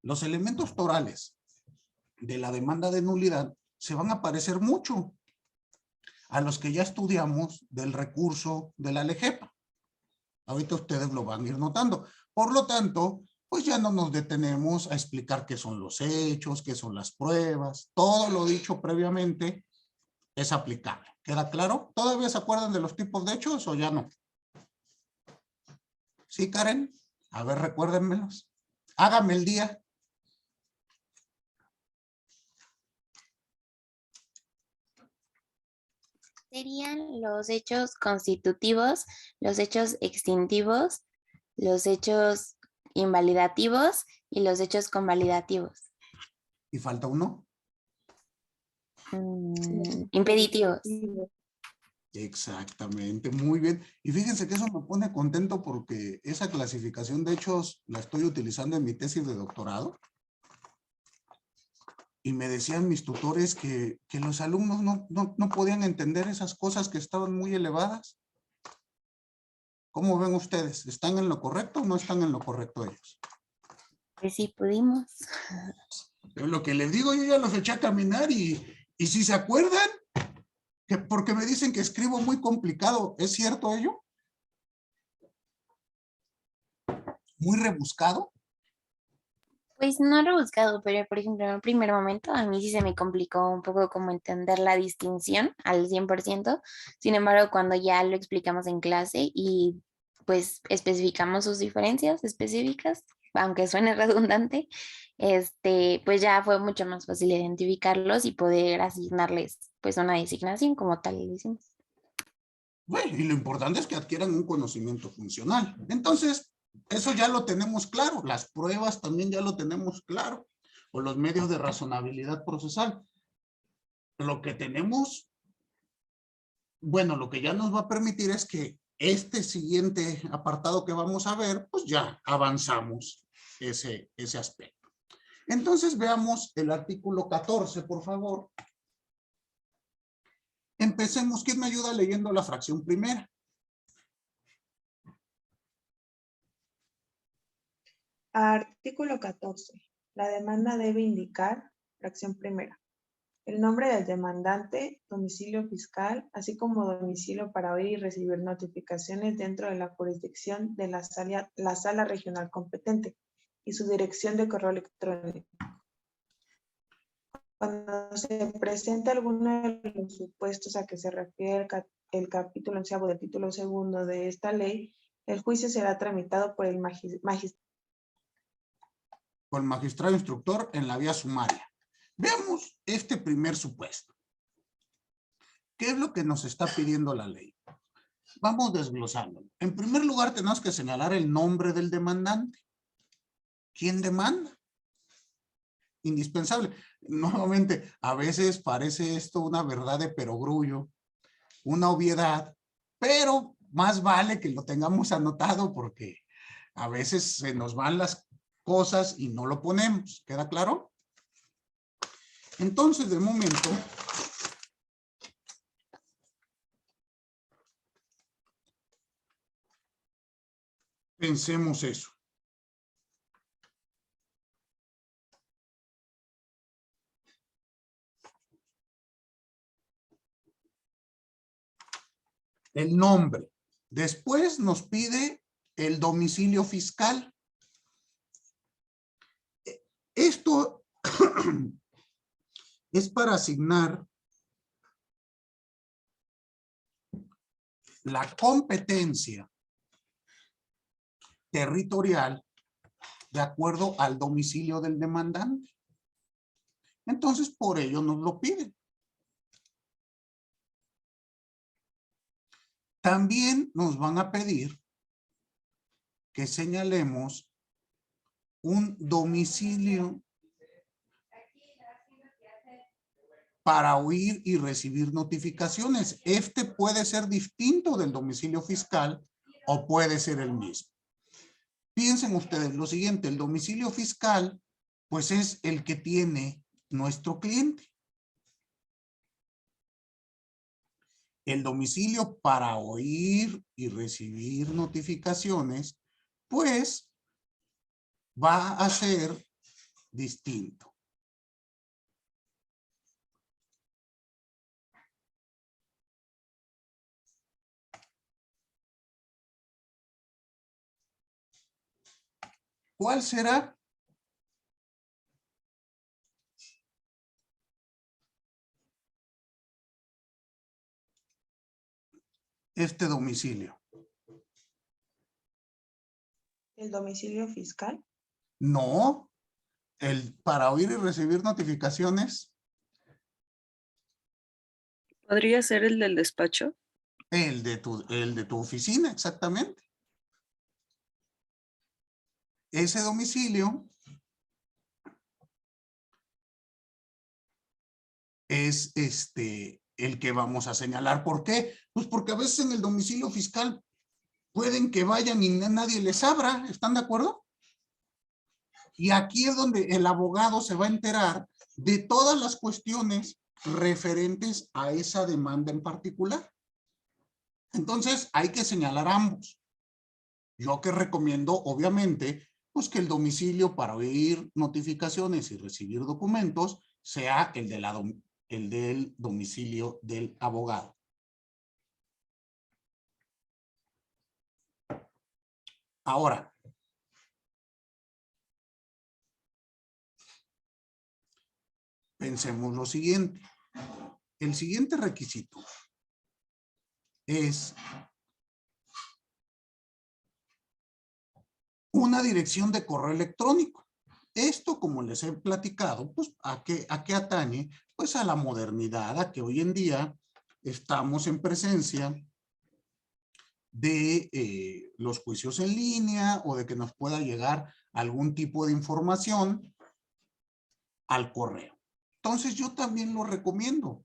los elementos torales de la demanda de nulidad se van a parecer mucho a los que ya estudiamos del recurso de la LEGEPA. Ahorita ustedes lo van a ir notando. Por lo tanto, pues ya no nos detenemos a explicar qué son los hechos, qué son las pruebas. Todo lo dicho previamente es aplicable. ¿Queda claro? ¿Todavía se acuerdan de los tipos de hechos o ya no? ¿Sí, Karen? A ver, recuérdenmelos. Hágame el día. Serían los hechos constitutivos, los hechos extintivos, los hechos invalidativos y los hechos convalidativos. ¿Y falta uno? Impeditivos. Exactamente, muy bien. Y fíjense que eso me pone contento porque esa clasificación de hechos la estoy utilizando en mi tesis de doctorado. Y me decían mis tutores que los alumnos no podían entender esas cosas que estaban muy elevadas. ¿Cómo ven ustedes? ¿Están en lo correcto o no están en lo correcto ellos? Pues sí pudimos. Pero lo que les digo, yo ya los eché a caminar y si se acuerdan, que porque me dicen que escribo muy complicado, ¿es cierto ello? ¿Muy rebuscado? Pues no rebuscado, pero por ejemplo, en el primer momento a mí sí se me complicó un poco como entender la distinción al 100%. Sin embargo, cuando ya lo explicamos en clase y pues especificamos sus diferencias específicas, aunque suene redundante, pues ya fue mucho más fácil identificarlos y poder asignarles pues una designación como tal, le decimos. Bueno, y lo importante es que adquieran un conocimiento funcional. Entonces, eso ya lo tenemos claro. Las pruebas también ya lo tenemos claro. O los medios de razonabilidad procesal. Lo que tenemos, bueno, lo que ya nos va a permitir es que este siguiente apartado que vamos a ver, pues ya avanzamos ese aspecto. Entonces veamos el artículo 14, por favor. Empecemos. ¿Quién me ayuda leyendo la fracción primera? Artículo 14. La demanda debe indicar, fracción primera, el nombre del demandante, domicilio fiscal, así como domicilio para oír y recibir notificaciones dentro de la jurisdicción de la sala regional competente y su dirección de correo electrónico. Cuando se presenta alguno de los supuestos a que se refiere el capítulo 11 del título 2 de esta ley, el juicio será tramitado por el magistrado. Por el magistrado instructor en la vía sumaria. Veamos este primer supuesto. ¿Qué es lo que nos está pidiendo la ley? Vamos desglosándolo. En primer lugar, tenemos que señalar el nombre del demandante. ¿Quién demanda? Indispensable. Nuevamente, a veces parece esto una verdad de perogrullo, una obviedad, pero más vale que lo tengamos anotado porque a veces se nos van las cosas y no lo ponemos. ¿Queda claro? Entonces, de momento, pensemos eso. El nombre. Después nos pide el domicilio fiscal. Esto es para asignar la competencia territorial de acuerdo al domicilio del demandante. Entonces, por ello nos lo piden. También nos van a pedir que señalemos un domicilio para oír y recibir notificaciones. Este puede ser distinto del domicilio fiscal o puede ser el mismo. Piensen ustedes lo siguiente, el domicilio fiscal pues es el que tiene nuestro cliente. El domicilio para oír y recibir notificaciones pues va a ser distinto. ¿Cuál será? Este domicilio. ¿El domicilio fiscal? No, para oír y recibir notificaciones, ¿Podría ser el del despacho? el de tu oficina, exactamente. Ese domicilio es el que vamos a señalar. ¿Por qué? Pues porque a veces en el domicilio fiscal pueden que vayan y nadie les abra, ¿están de acuerdo? Y aquí es donde el abogado se va a enterar de todas las cuestiones referentes a esa demanda en particular. Entonces hay que señalar ambos. Yo que recomiendo, obviamente, pues que el domicilio para oír notificaciones y recibir documentos sea el del domicilio del abogado. Ahora, pensemos lo siguiente. El siguiente requisito es una dirección de correo electrónico. Esto, como les he platicado, pues ¿a qué atañe? Pues a la modernidad, a que hoy en día estamos en presencia de los juicios en línea o de que nos pueda llegar algún tipo de información al correo. Entonces yo también lo recomiendo.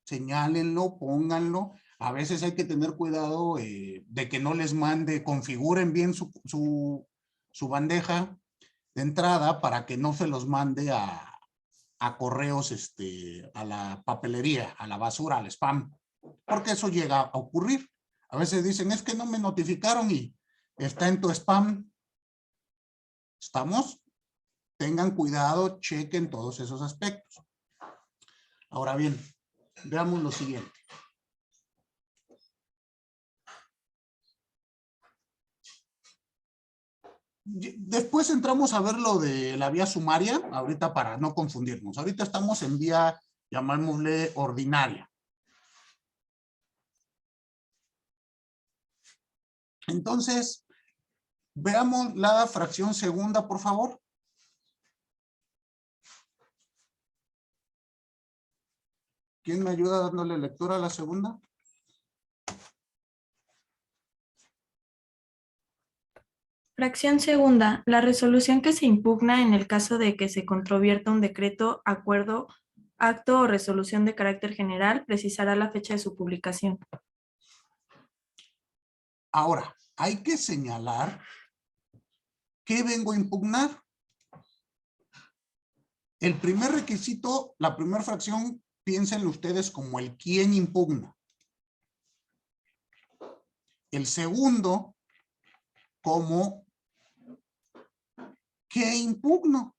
Señálenlo, pónganlo. A veces hay que tener cuidado de que no les mande, configuren bien su bandeja de entrada para que no se los mande a correos, a la papelería, a la basura, al spam, porque eso llega a ocurrir. A veces dicen, es que no me notificaron y está en tu spam. ¿Estamos? Tengan cuidado, chequen todos esos aspectos. Ahora bien, veamos lo siguiente. Después entramos a ver lo de la vía sumaria, ahorita para no confundirnos. Ahorita estamos en vía, llamémosle, ordinaria. Entonces, veamos la fracción segunda, por favor. ¿Quién me ayuda dándole lectura a la segunda? Fracción segunda. La resolución que se impugna en el caso de que se controvierta un decreto, acuerdo, acto o resolución de carácter general precisará la fecha de su publicación. Ahora, hay que señalar qué vengo a impugnar. El primer requisito, la primera fracción, piénsenlo ustedes como el quién impugna. El segundo, como qué impugno.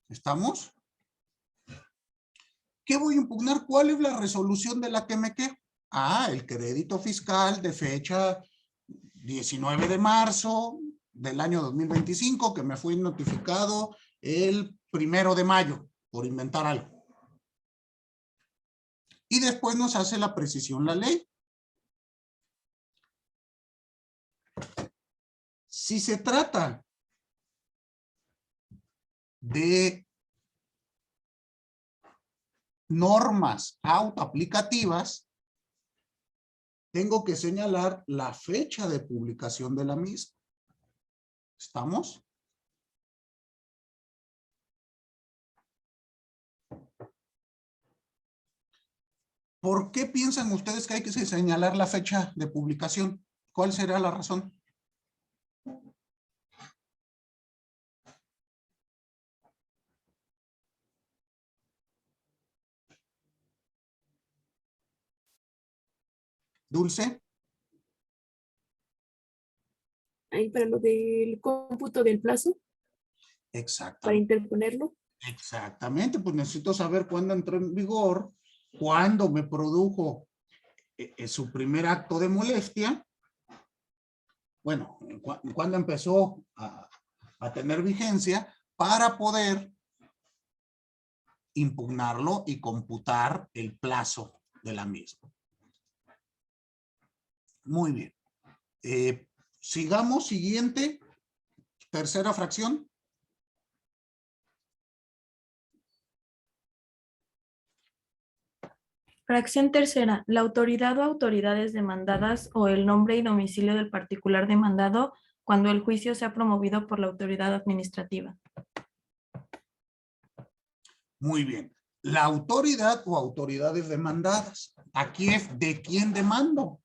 ¿Estamos? ¿Qué voy a impugnar? ¿Cuál es la resolución de la que me quejo? Ah, el crédito fiscal de fecha 19 de marzo del año 2025 que me fue notificado el 1 de mayo, por inventar algo. Y después nos hace la precisión la ley. Si se trata de normas autoaplicativas, tengo que señalar la fecha de publicación de la misma. ¿Estamos? ¿Por qué piensan ustedes que hay que señalar la fecha de publicación? ¿Cuál será la razón? Dulce. ahí para lo del cómputo del plazo, para Exactamente. interponerlo. Exactamente, pues necesito saber cuándo entró en vigor, cuándo me produjo su primer acto de molestia, bueno, cuándo empezó a tener vigencia para poder impugnarlo y computar el plazo de la misma. Muy bien. Sigamos, siguiente, tercera fracción. Fracción tercera. La autoridad o autoridades demandadas o el nombre y domicilio del particular demandado cuando el juicio sea promovido por la autoridad administrativa. Muy bien. La autoridad o autoridades demandadas. Aquí es de quién demando.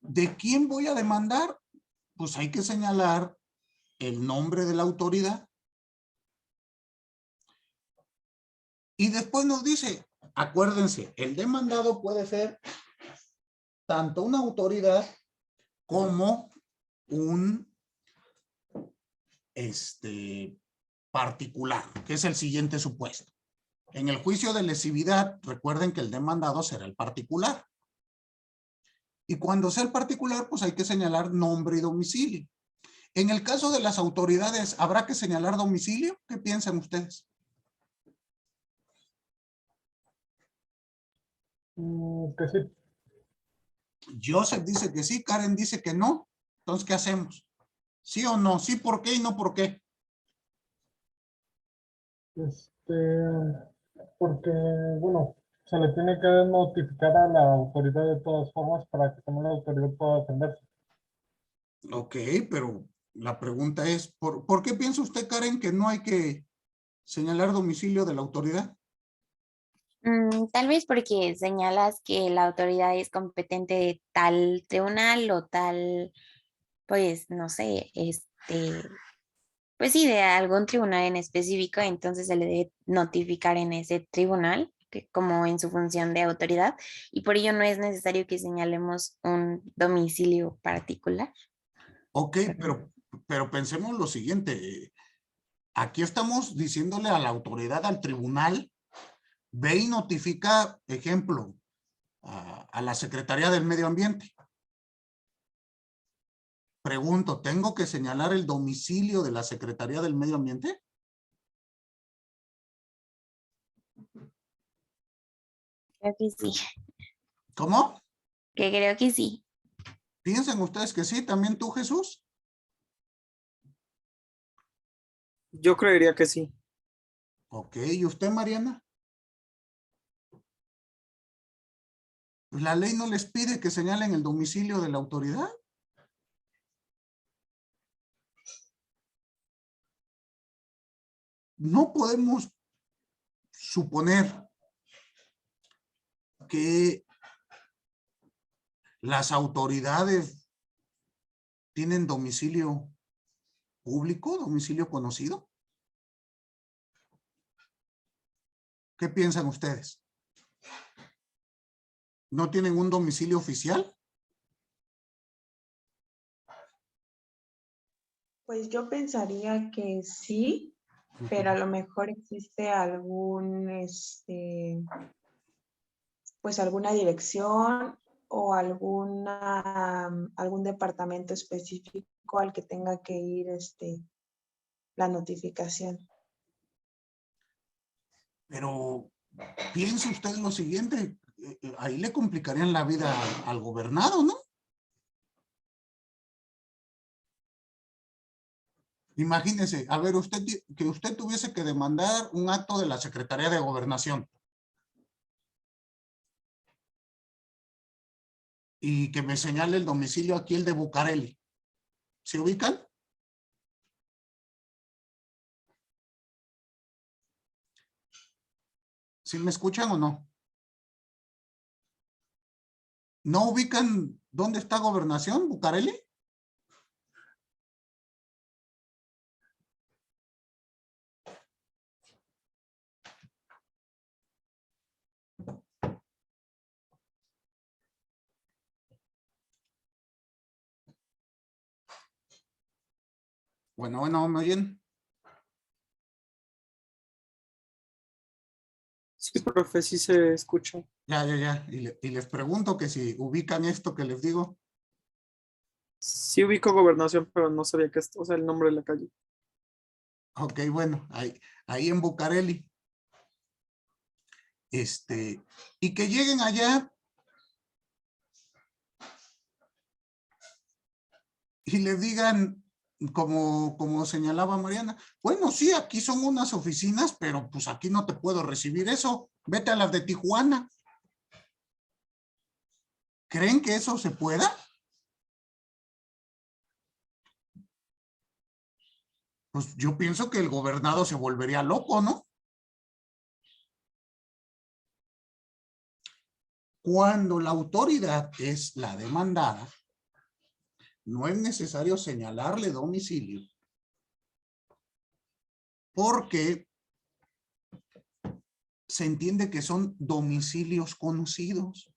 ¿De quién voy a demandar? Pues hay que señalar el nombre de la autoridad. Y después nos dice, acuérdense, el demandado puede ser tanto una autoridad como un particular, que es el siguiente supuesto. En el juicio de lesividad, recuerden que el demandado será el particular. Y cuando sea el particular, pues hay que señalar nombre y domicilio. En el caso de las autoridades, ¿habrá que señalar domicilio? ¿Qué piensan ustedes? Que sí. Joseph dice que sí, Karen dice que no. Entonces, ¿qué hacemos? ¿Sí o no? ¿Sí por qué y no por qué? Porque, bueno, se le tiene que notificar a la autoridad de todas formas para que también la autoridad pueda defenderse. Ok, pero la pregunta es, ¿por qué piensa usted, Karen, que no hay que señalar domicilio de la autoridad? Tal vez porque señalas que la autoridad es competente de tal tribunal o tal, pues, no sé, pues sí, de algún tribunal en específico, entonces se le debe notificar en ese tribunal, como en su función de autoridad, y por ello no es necesario que señalemos un domicilio particular. Ok, pero pensemos lo siguiente. Aquí estamos diciéndole a la autoridad, al tribunal, ve y notifica, ejemplo, a la Secretaría del Medio Ambiente. Pregunto, ¿tengo que señalar el domicilio de la Secretaría del Medio Ambiente? Creo que sí, ¿Cómo? que creo que sí. ¿Piensan ustedes que sí? ¿También tú, Jesús? Yo creería que sí. Ok, ¿y usted, Mariana? Pues la ley no les pide que señalen el domicilio de la autoridad. No podemos suponer que las autoridades tienen domicilio público, domicilio conocido. ¿Qué piensan ustedes? ¿No tienen un domicilio oficial? Pues yo pensaría que sí, pero a lo mejor existe algún, pues alguna dirección o algún departamento específico al que tenga que ir, la notificación. Pero piense usted lo siguiente, ahí le complicarían la vida al gobernado, ¿no? Imagínese, a ver, que usted tuviese que demandar un acto de la Secretaría de Gobernación y que me señale el domicilio aquí, el de Bucareli. ¿Se ubican? ¿Sí me escuchan o no? ¿No ubican dónde está Gobernación, Bucareli? Bueno, ¿me oyen? Sí, profe, sí se escucha. Ya. Y les pregunto que si ubican esto que les digo. Sí ubico Gobernación, pero no sabía que esto, o sea, el nombre de la calle. Ok, bueno, ahí en Bucareli. Y que lleguen allá y les digan, como señalaba Mariana, bueno, sí, aquí son unas oficinas, pero pues aquí no te puedo recibir eso. Vete a las de Tijuana. ¿Creen que eso se pueda? Pues yo pienso que el gobernado se volvería loco, ¿no? Cuando la autoridad es la demandada, no es necesario señalarle domicilio, porque se entiende que son domicilios conocidos.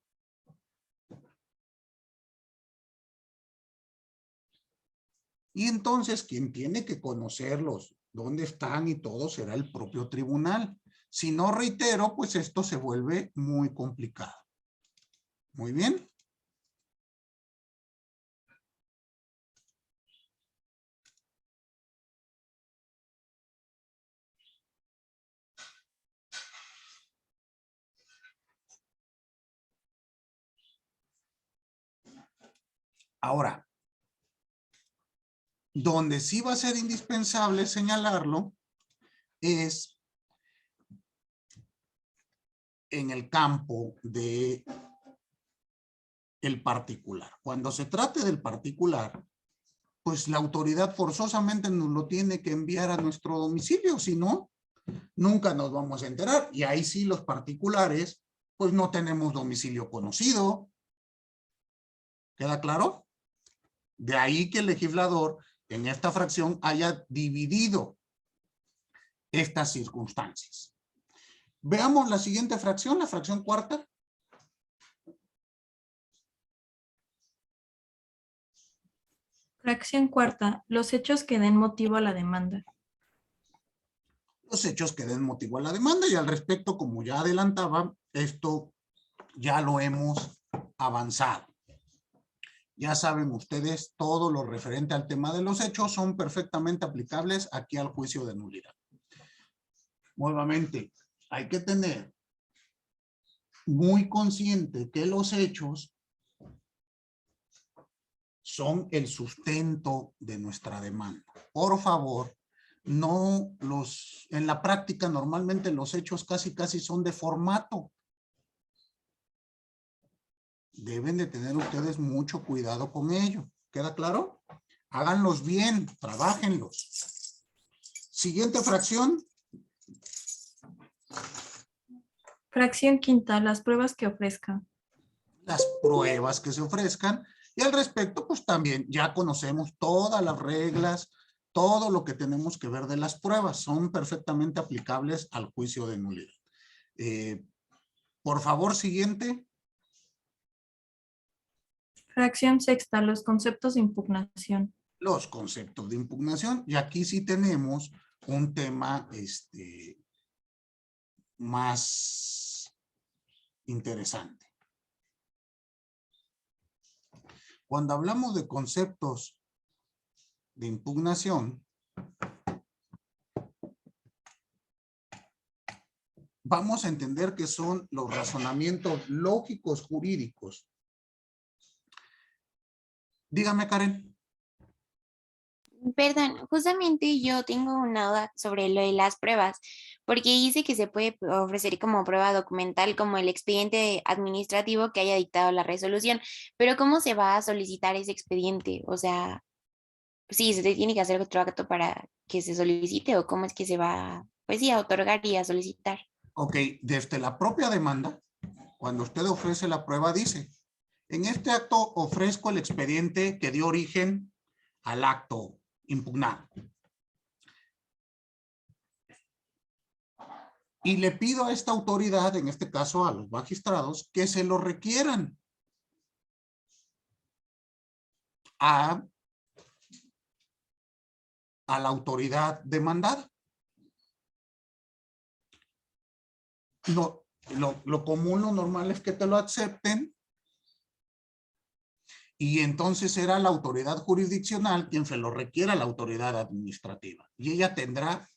Y entonces quien tiene que conocerlos, dónde están y todo, será el propio tribunal. Si no, reitero, pues esto se vuelve muy complicado. Muy bien. Ahora, donde sí va a ser indispensable señalarlo es en el campo de el particular. Cuando se trate del particular, pues la autoridad forzosamente nos lo tiene que enviar a nuestro domicilio, si no, nunca nos vamos a enterar. Y ahí sí los particulares, pues no tenemos domicilio conocido. ¿Queda claro? De ahí que el legislador en esta fracción haya dividido estas circunstancias. Veamos la siguiente fracción, la fracción cuarta. Fracción cuarta. Los hechos que den motivo a la demanda. Los hechos que den motivo a la demanda, y al respecto, como ya adelantaba, esto ya lo hemos avanzado. Ya saben ustedes, todo lo referente al tema de los hechos son perfectamente aplicables aquí al juicio de nulidad. Nuevamente, hay que tener muy consciente que los hechos son el sustento de nuestra demanda. Por favor, no en la práctica normalmente los hechos casi son de formato. Deben de tener ustedes mucho cuidado con ello. ¿Queda claro? Háganlos bien, trabájenlos. Siguiente fracción. Fracción quinta. Las pruebas que ofrezcan. Las pruebas que se ofrezcan. Y al respecto, pues también ya conocemos todas las reglas, todo lo que tenemos que ver de las pruebas. Son perfectamente aplicables al juicio de nulidad. Por favor, siguiente. Fracción sexta. Los conceptos de impugnación. Los conceptos de impugnación. Y aquí sí tenemos un tema más interesante. Cuando hablamos de conceptos de impugnación, vamos a entender que son los razonamientos lógicos jurídicos. Dígame, Karen. Perdón, justamente yo tengo una duda sobre lo de las pruebas, porque dice que se puede ofrecer como prueba documental como el expediente administrativo que haya dictado la resolución, pero ¿cómo se va a solicitar ese expediente? O sea, sí, se le tiene que hacer otro acto para que se solicite o cómo es que se va, pues sí, a otorgar y a solicitar. Ok, desde la propia demanda, cuando usted ofrece la prueba, dice, en este acto ofrezco el expediente que dio origen al acto impugnado. Y le pido a esta autoridad, en este caso a los magistrados, que se lo requieran a a la autoridad demandada. Lo común, lo normal es que te lo acepten y entonces será la autoridad jurisdiccional quien se lo requiera a la autoridad administrativa. Y ella tendrá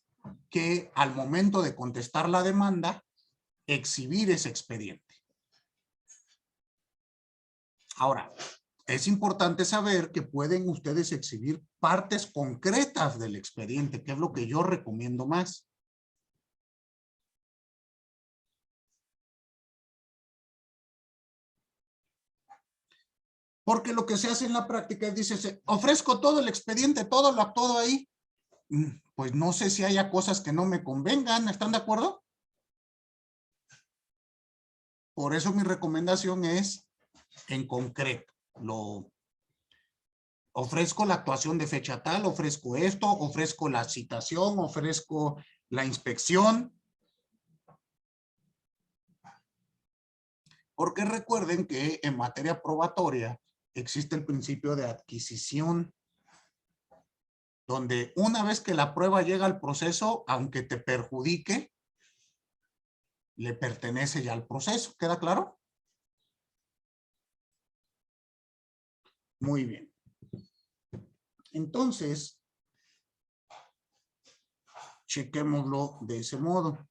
que, al momento de contestar la demanda, exhibir ese expediente. Ahora, es importante saber que pueden ustedes exhibir partes concretas del expediente, que es lo que yo recomiendo más. Porque lo que se hace en la práctica es, dice, ofrezco todo el expediente, todo lo actuado ahí. Pues no sé si haya cosas que no me convengan, ¿están de acuerdo? Por eso mi recomendación es en concreto. Ofrezco la actuación de fecha tal, ofrezco esto, ofrezco la citación, ofrezco la inspección. Porque recuerden que en materia probatoria existe el principio de adquisición, donde una vez que la prueba llega al proceso, aunque te perjudique, le pertenece ya al proceso. ¿Queda claro? Muy bien. Entonces, chequémoslo de ese modo.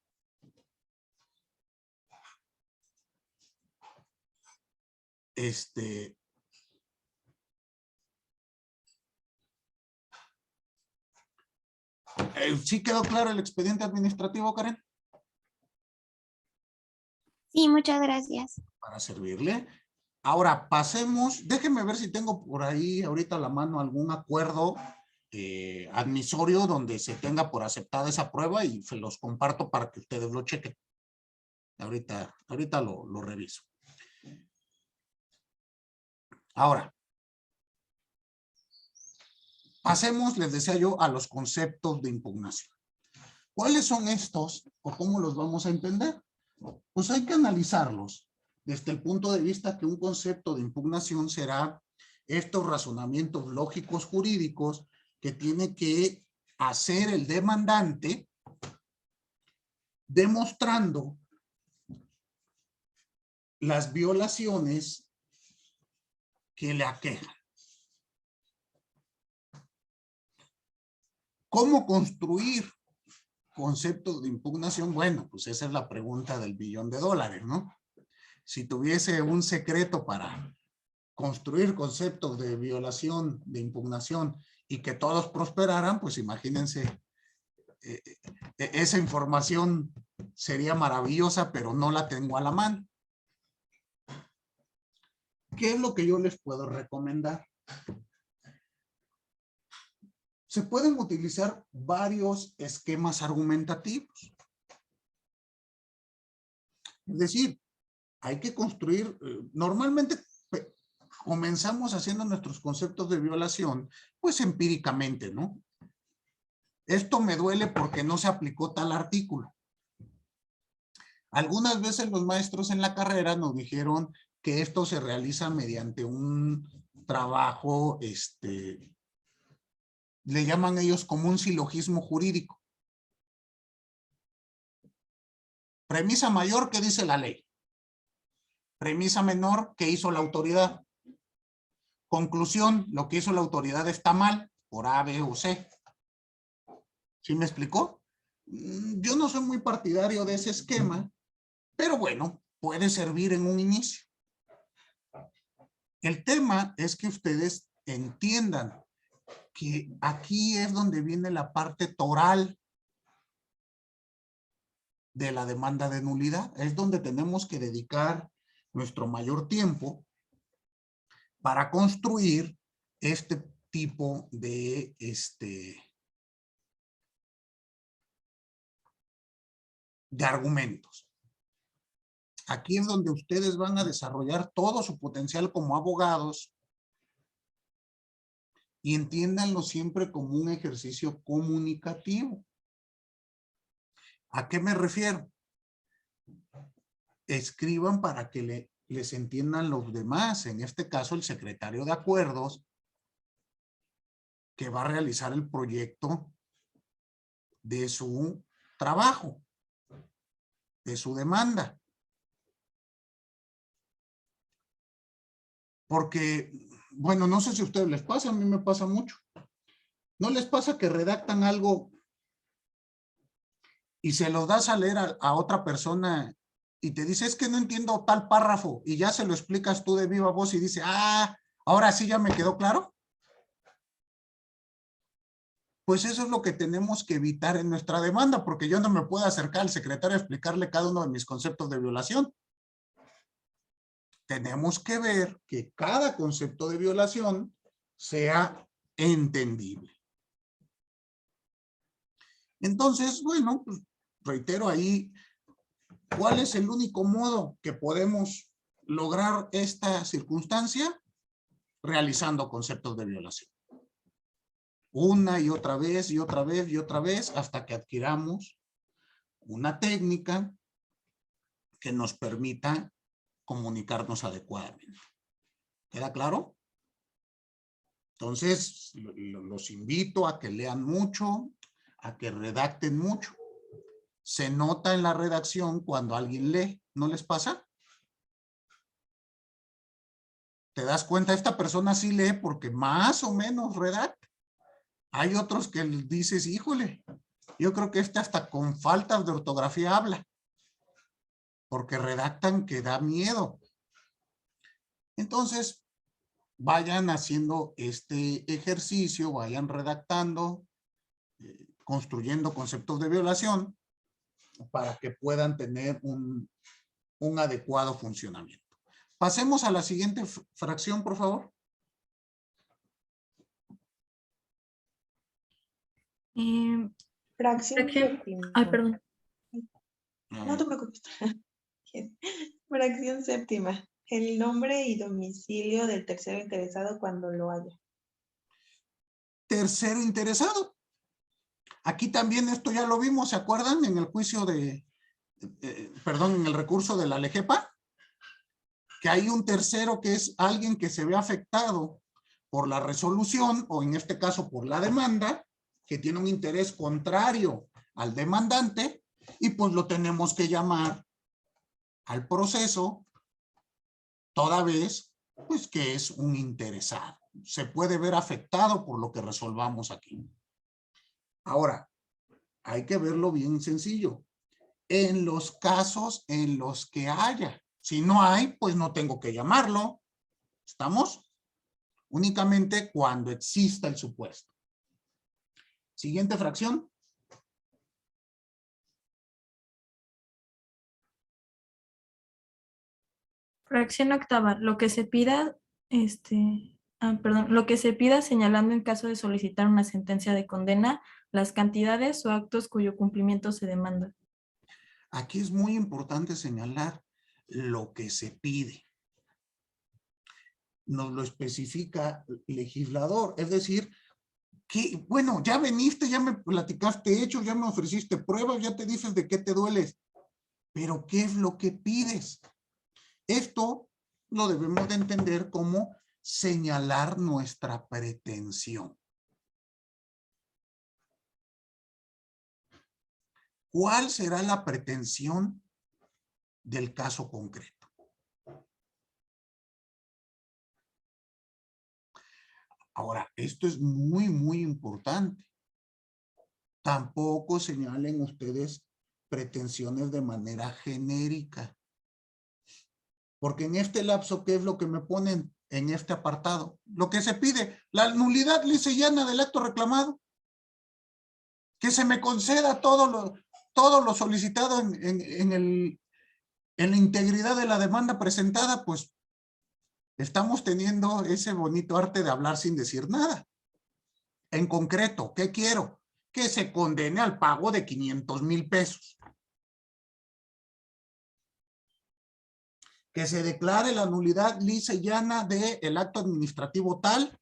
¿Sí quedó claro el expediente administrativo, Karen? Sí, muchas gracias. Para servirle. Ahora pasemos, déjenme ver si tengo por ahí ahorita a la mano algún acuerdo admisorio donde se tenga por aceptada esa prueba y se los comparto para que ustedes lo chequen. Ahorita lo reviso. Ahora, pasemos, les decía yo, a los conceptos de impugnación. ¿Cuáles son estos o cómo los vamos a entender? Pues hay que analizarlos desde el punto de vista que un concepto de impugnación será estos razonamientos lógicos jurídicos que tiene que hacer el demandante demostrando las violaciones que le aquejan. ¿Cómo construir conceptos de impugnación? Bueno, pues esa es la pregunta del $1.000.000.000, ¿no? Si tuviese un secreto para construir conceptos de violación, de impugnación y que todos prosperaran, pues imagínense, esa información sería maravillosa, pero no la tengo a la mano. ¿Qué es lo que yo les puedo recomendar? Se pueden utilizar varios esquemas argumentativos. Es decir, hay que construir, normalmente comenzamos haciendo nuestros conceptos de violación, pues empíricamente, ¿no? Esto me duele porque no se aplicó tal artículo. Algunas veces los maestros en la carrera nos dijeron que esto se realiza mediante un trabajo, le llaman ellos como un silogismo jurídico. Premisa mayor, ¿qué dice la ley? Premisa menor, ¿qué hizo la autoridad? Conclusión, lo que hizo la autoridad está mal, por A, B o C. ¿Sí me explicó? Yo no soy muy partidario de ese esquema, pero bueno, puede servir en un inicio. El tema es que ustedes entiendan que aquí es donde viene la parte toral de la demanda de nulidad. Es donde tenemos que dedicar nuestro mayor tiempo para construir este tipo de argumentos. Aquí es donde ustedes van a desarrollar todo su potencial como abogados y entiéndanlo siempre como un ejercicio comunicativo. ¿A qué me refiero? Escriban para que les entiendan los demás, en este caso el secretario de acuerdos, que va a realizar el proyecto de su trabajo, de su demanda. Porque, bueno, no sé si a ustedes les pasa, a mí me pasa mucho. ¿No les pasa que redactan algo y se lo das a leer a otra persona y te dice, es que no entiendo tal párrafo, y ya se lo explicas tú de viva voz y dice, ah, ahora sí ya me quedó claro? Pues eso es lo que tenemos que evitar en nuestra demanda, porque yo no me puedo acercar al secretario a explicarle cada uno de mis conceptos de violación. Tenemos que ver que cada concepto de violación sea entendible. Entonces, bueno, pues reitero ahí, ¿cuál es el único modo que podemos lograr esta circunstancia? Realizando conceptos de violación. Una y otra vez y otra vez y otra vez hasta que adquiramos una técnica que nos permita comunicarnos adecuadamente. ¿Queda claro? Entonces, los invito a que lean mucho, a que redacten mucho. Se nota en la redacción cuando alguien lee, ¿no les pasa? Te das cuenta, esta persona sí lee porque más o menos redacta. Hay otros que dices, híjole, yo creo que este hasta con faltas de ortografía habla, porque redactan que da miedo. Entonces, vayan haciendo este ejercicio, vayan redactando, construyendo conceptos de violación para que puedan tener un adecuado funcionamiento. Pasemos a la siguiente fracción, por favor. Fracción séptima. Ay, perdón. No te preocupes. Fracción séptima. El nombre y domicilio del tercero interesado cuando lo haya. Tercero interesado. Aquí también esto ya lo vimos, ¿se acuerdan? En el juicio de, perdón, en el recurso de la LEGEPA, que hay un tercero que es alguien que se ve afectado por la resolución, o en este caso por la demanda, que tiene un interés contrario al demandante, y pues lo tenemos que llamar al proceso, toda vez pues que es un interesado. Se puede ver afectado por lo que resolvamos aquí. Ahora, hay que verlo bien sencillo. En los casos en los que haya. Si no hay, pues no tengo que llamarlo. ¿Estamos? Únicamente cuando exista el supuesto. Siguiente fracción. Fracción octava, lo que se pida, lo que se pida señalando en caso de solicitar una sentencia de condena, las cantidades o actos cuyo cumplimiento se demanda. Aquí es muy importante señalar lo que se pide. Nos lo especifica el legislador, es decir, que, bueno, ya veniste, ya me platicaste hechos, ya me ofreciste pruebas, ya te dices de qué te dueles, pero ¿qué es lo que pides? Esto lo debemos de entender como señalar nuestra pretensión. ¿Cuál será la pretensión del caso concreto? Ahora, esto es muy, muy importante. Tampoco señalen ustedes pretensiones de manera genérica. Porque en este lapso, ¿qué es lo que me ponen en este apartado? Lo que se pide, la nulidad lisa y llana del acto reclamado. Que se me conceda todo lo solicitado en la integridad de la demanda presentada, pues estamos teniendo ese bonito arte de hablar sin decir nada. En concreto, ¿qué quiero? Que se condene al pago de 500,000 pesos. Que se declare la nulidad lisa y llana del acto administrativo tal,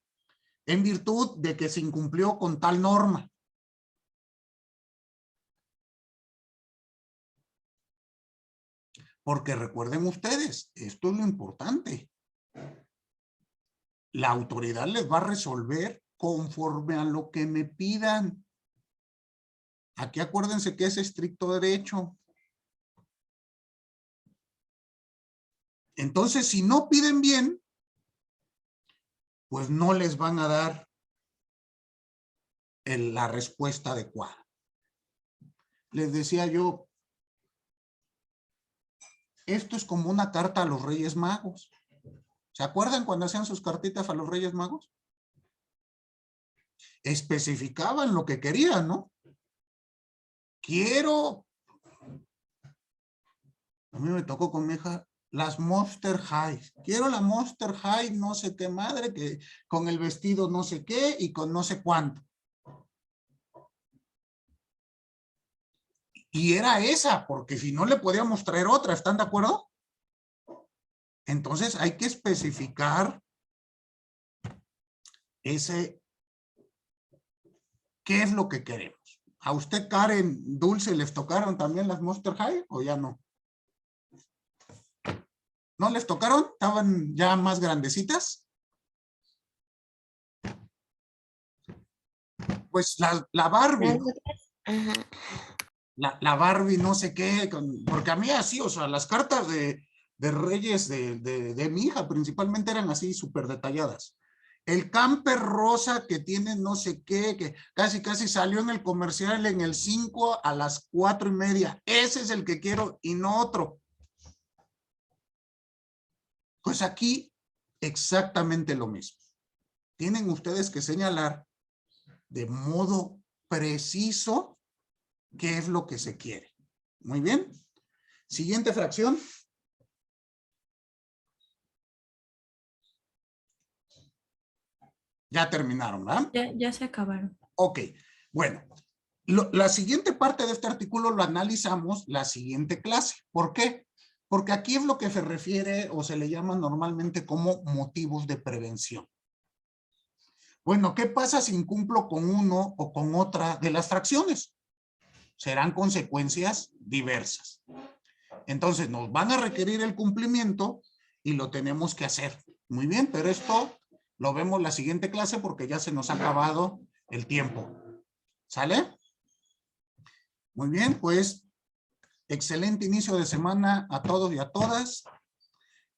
en virtud de que se incumplió con tal norma. Porque recuerden ustedes, esto es lo importante. La autoridad les va a resolver conforme a lo que me pidan. Aquí acuérdense que es estricto derecho. Entonces, si no piden bien, pues no les van a dar la respuesta adecuada. Les decía yo, esto es como una carta a los Reyes Magos. ¿Se acuerdan cuando hacían sus cartitas a los Reyes Magos? Especificaban lo que querían, ¿no? Quiero, a mí me tocó con mi hija, las Monster High. Quiero la Monster High, no sé qué madre, que con el vestido no sé qué y con no sé cuánto. Y era esa, porque si no le podíamos traer otra, ¿están de acuerdo? Entonces hay que especificar ese, ¿qué es lo que queremos? ¿A usted, Karen, Dulce, les tocaron también las Monster High o ya no? ¿No les tocaron? ¿Estaban ya más grandecitas? Pues la Barbie, ¿no? Ajá. La Barbie no sé qué, porque a mí así, o sea, las cartas de Reyes de mi hija principalmente eran así súper detalladas. El camper rosa que tiene no sé qué, que casi salió en el comercial en el 5 a las 4:30. Ese es el que quiero y no otro. Pues aquí exactamente lo mismo. Tienen ustedes que señalar de modo preciso qué es lo que se quiere. Muy bien. Siguiente fracción. Ya terminaron, ¿verdad? Ya se acabaron. Ok. Bueno, la siguiente parte de este artículo lo analizamos la siguiente clase. ¿Por qué? Porque aquí es lo que se refiere o se le llama normalmente como motivos de prevención. Bueno, ¿qué pasa si incumplo con uno o con otra de las fracciones? Serán consecuencias diversas. Entonces nos van a requerir el cumplimiento y lo tenemos que hacer. Muy bien, pero esto lo vemos la siguiente clase porque ya se nos ha acabado el tiempo. ¿Sale? Muy bien, pues excelente inicio de semana a todos y a todas.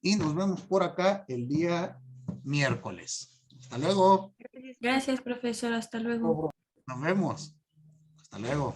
Y nos vemos por acá el día miércoles. Hasta luego. Gracias, profesor. Hasta luego. Nos vemos. Hasta luego.